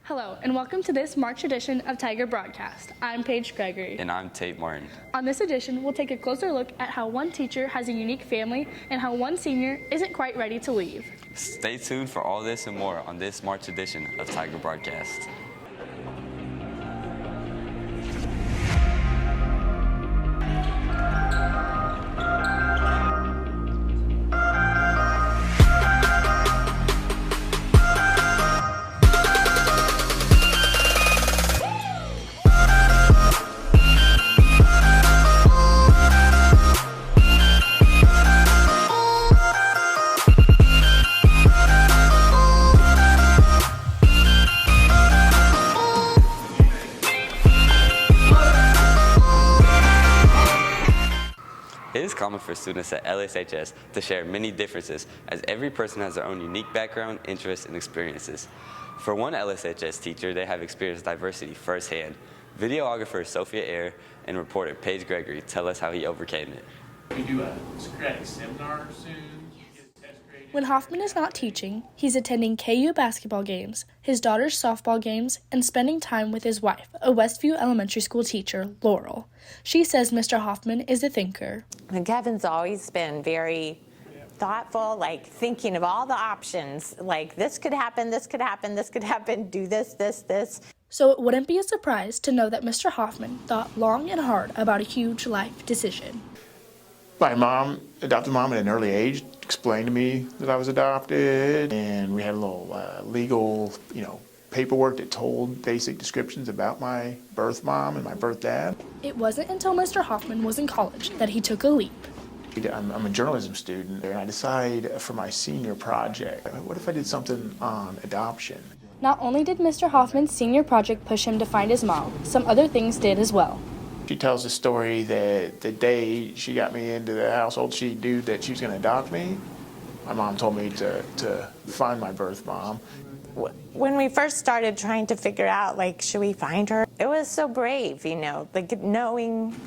Hello, and welcome to this March edition of Tiger Broadcast. I'm Paige Gregory. And I'm Tate Martin. On this edition, we'll take a closer look at how one teacher has a unique family and how one senior isn't quite ready to leave. Stay tuned for all this and more on this March edition of Tiger Broadcast. It is common for students at LSHS to share many differences, as every person has their own unique background, interests, and experiences. For one LSHS teacher, they have experienced diversity firsthand. Videographer Sophia Eyre and reporter Paige Gregory tell us how he overcame it. We do a Socratic seminar soon. When Hoffman is not teaching, he's attending KU basketball games, his daughter's softball games, and spending time with his wife, a Westview Elementary School teacher, Laurel. She says Mr. Hoffman is a thinker. And Kevin's always been very thoughtful, like thinking of all the options, like this could happen, this could happen, this could happen, do this. So it wouldn't be a surprise to know that Mr. Hoffman thought long and hard about a huge life decision. My mom, adopted mom at an early age, explained to me that I was adopted, and we had a little legal, paperwork that told basic descriptions about my birth mom and my birth dad. It wasn't until Mr. Hoffman was in college that he took a leap. I'm a journalism student, and I decided for my senior project, what if I did something on adoption? Not only did Mr. Hoffman's senior project push him to find his mom, some other things did as well. She tells the story that the day she got me into the household, she knew that she was going to adopt me. My mom told me to find my birth mom. When we first started trying to figure out, should we find her? It was so brave, knowing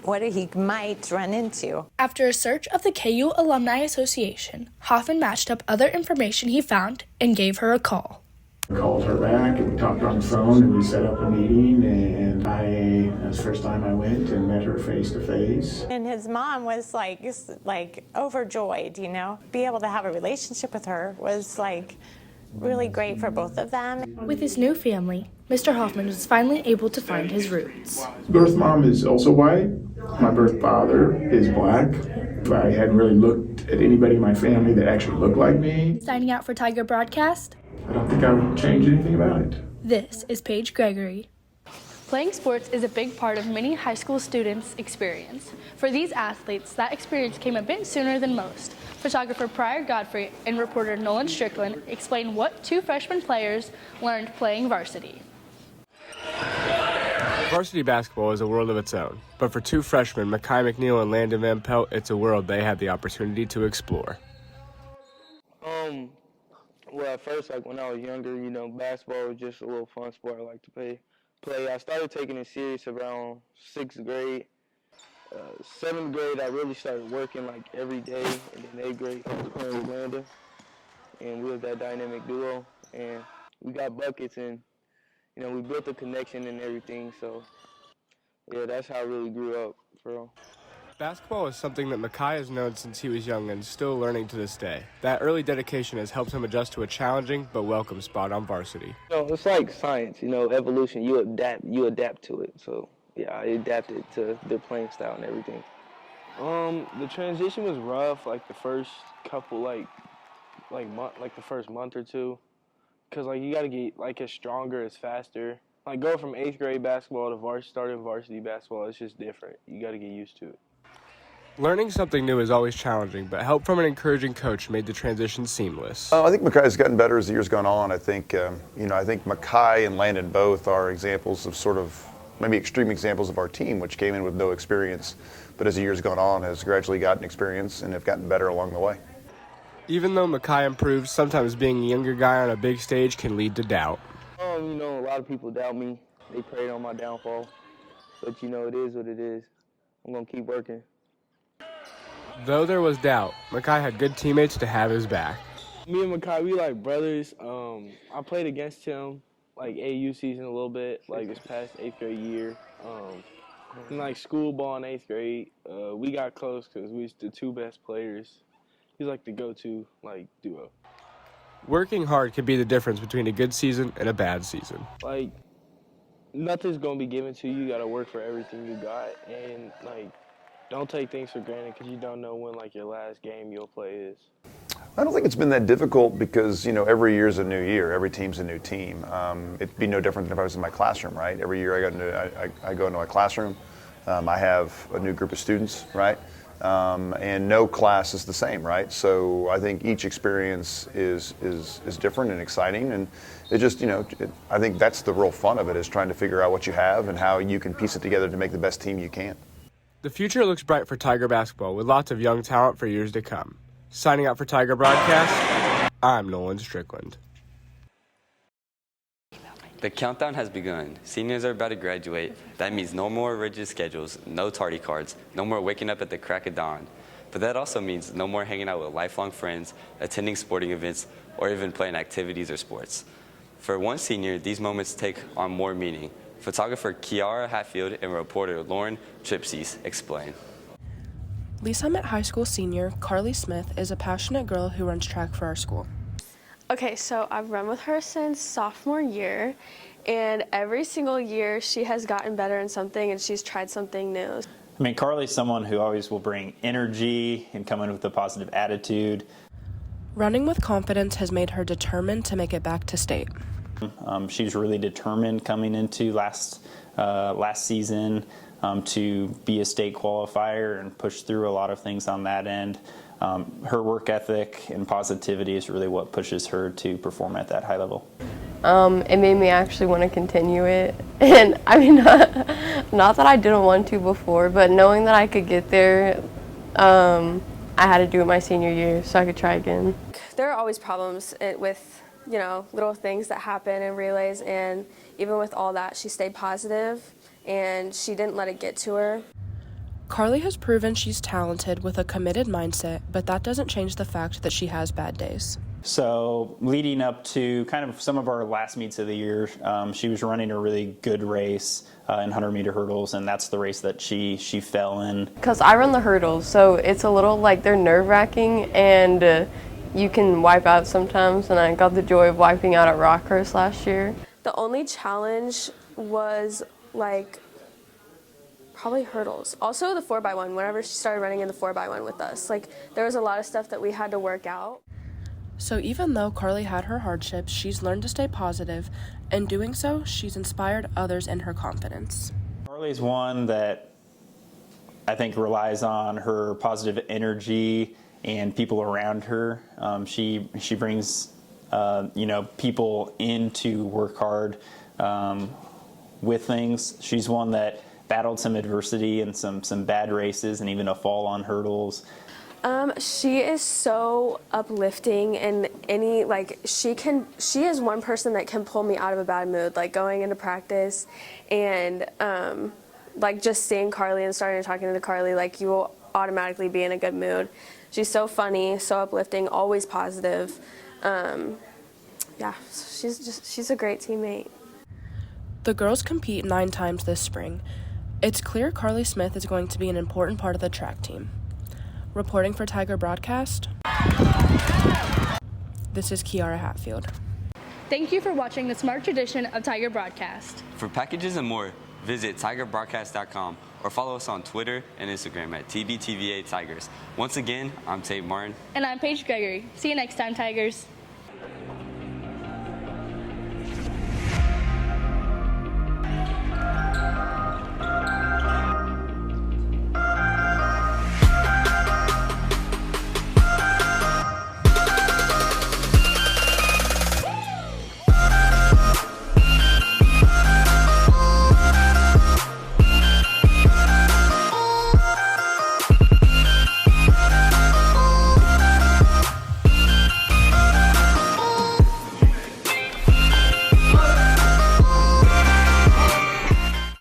what he might run into. After a search of the KU Alumni Association, Hoffman matched up other information he found and gave her a call. I called her back and we talked on the phone and we set up a meeting, and that was the first time I went and met her face to face. And his mom was overjoyed, Be able to have a relationship with her was really great for both of them. With his new family, Mr. Hoffman was finally able to find his roots. Birth mom is also white. My birth father is black. I hadn't really looked at anybody in my family that actually looked like me. Signing out for Tiger Broadcast, I don't think I would change anything about it. this is Paige Gregory. Playing sports is a big part of many high school students' experience. For these athletes, that experience came a bit sooner than most. Photographer Pryor Godfrey and reporter Nolan Strickland explain what two freshman players learned playing varsity. Varsity basketball is a world of its own, but for two freshmen, Makai McNeil and Landon Van Pelt, it's a world they had the opportunity to explore. Well, at first, when I was younger, basketball was just a little fun sport I like to play. I started taking it serious around 6th grade. 7th grade, I really started working every day, and then 8th grade, I was playing with Landon, and we were that dynamic duo, and we got buckets, and we built a connection and everything. So yeah, that's how I really grew up, for real. Basketball is something that Makai has known since he was young and is still learning to this day. That early dedication has helped him adjust to a challenging but welcome spot on varsity. It's like science, evolution. You adapt to it. So yeah, I adapted to their playing style and everything. The transition was rough, the first couple, the first month or two, because you got to get as stronger, as faster. Go from 8th grade basketball to starting varsity basketball, it's just different. You got to get used to it. Learning something new is always challenging, but help from an encouraging coach made the transition seamless. I think Makai's gotten better as the years gone on. I think Makai and Landon both are examples of maybe extreme examples of our team, which came in with no experience, but as the years gone on has gradually gotten experience and have gotten better along the way. Even though Makai improved, sometimes being a younger guy on a big stage can lead to doubt. A lot of people doubt me. They preyed on my downfall. But it is what it is. I'm going to keep working. Though there was doubt, Makai had good teammates to have his back. Me and Makai, we like brothers. I played against him like AU season a little bit, like this past 8th grade year. In like school ball in 8th grade, we got close because we was the two best players. He's like the go-to like duo. Working hard can be the difference between a good season and a bad season. Like nothing's gonna be given to you. You gotta work for everything you got, and like don't take things for granted because you don't know when like your last game you'll play is. I don't think it's been that difficult because, every year's a new year. Every team's a new team. It'd be no different than if I was in my classroom, right? Every year I go into my classroom. I have a new group of students, right? And no class is the same, right? So I think each experience is different and exciting. And it just, I think that's the real fun of it, is trying to figure out what you have and how you can piece it together to make the best team you can. The future looks bright for Tiger basketball with lots of young talent for years to come. Signing out for Tiger Broadcast, I'm Nolan Strickland. The countdown has begun. Seniors are about to graduate. That means no more rigid schedules, no tardy cards, no more waking up at the crack of dawn. But that also means no more hanging out with lifelong friends, attending sporting events, or even playing activities or sports. For one senior, these moments take on more meaning. Photographer Kiara Hatfield and reporter Lauren Tripsies explain. Lee Summit High School senior Carly Smith is a passionate girl who runs track for our school. Okay, so I've run with her since sophomore year, and every single year she has gotten better in something and she's tried something new. I mean, Carly's someone who always will bring energy and come in with a positive attitude. Running with confidence has made her determined to make it back to state. She's really determined coming into last season to be a state qualifier and push through a lot of things on that end. Her work ethic and positivity is really what pushes her to perform at that high level. It made me actually want to continue it. And I mean, not that I didn't want to before, but knowing that I could get there, I had to do it my senior year so I could try again. There are always problems with, little things that happen in relays, and even with all that, she stayed positive and she didn't let it get to her. Carly has proven she's talented with a committed mindset, but that doesn't change the fact that she has bad days. So leading up to kind of some of our last meets of the year, she was running a really good race in 100-meter hurdles, and that's the race that she fell in. Because I run the hurdles, so it's a little like they're nerve-wracking, and you can wipe out sometimes, and I got the joy of wiping out at Rockhurst last year. The only challenge was probably hurdles. Also the 4x1, whenever she started running in the 4x1 with us. There was a lot of stuff that we had to work out. So even though Carly had her hardships, she's learned to stay positive. In doing so, she's inspired others in her confidence. Carly's one that I think relies on her positive energy and people around her. She brings people in to work hard with things. She's one that battled some adversity and some bad races and even a fall on hurdles. She is so uplifting, and she is one person that can pull me out of a bad mood, going into practice and just seeing Carly and starting talking to Carly, you will automatically be in a good mood. She's so funny, so uplifting, always positive. She's a great teammate. The girls compete 9 times this spring. It's clear Carly Smith is going to be an important part of the track team. Reporting for Tiger Broadcast, this is Kiara Hatfield. Thank you for watching this March edition of Tiger Broadcast. For packages and more, visit tigerbroadcast.com or follow us on Twitter and Instagram at TBTVA Tigers. Once again, I'm Tate Martin. And I'm Paige Gregory. See you next time, Tigers.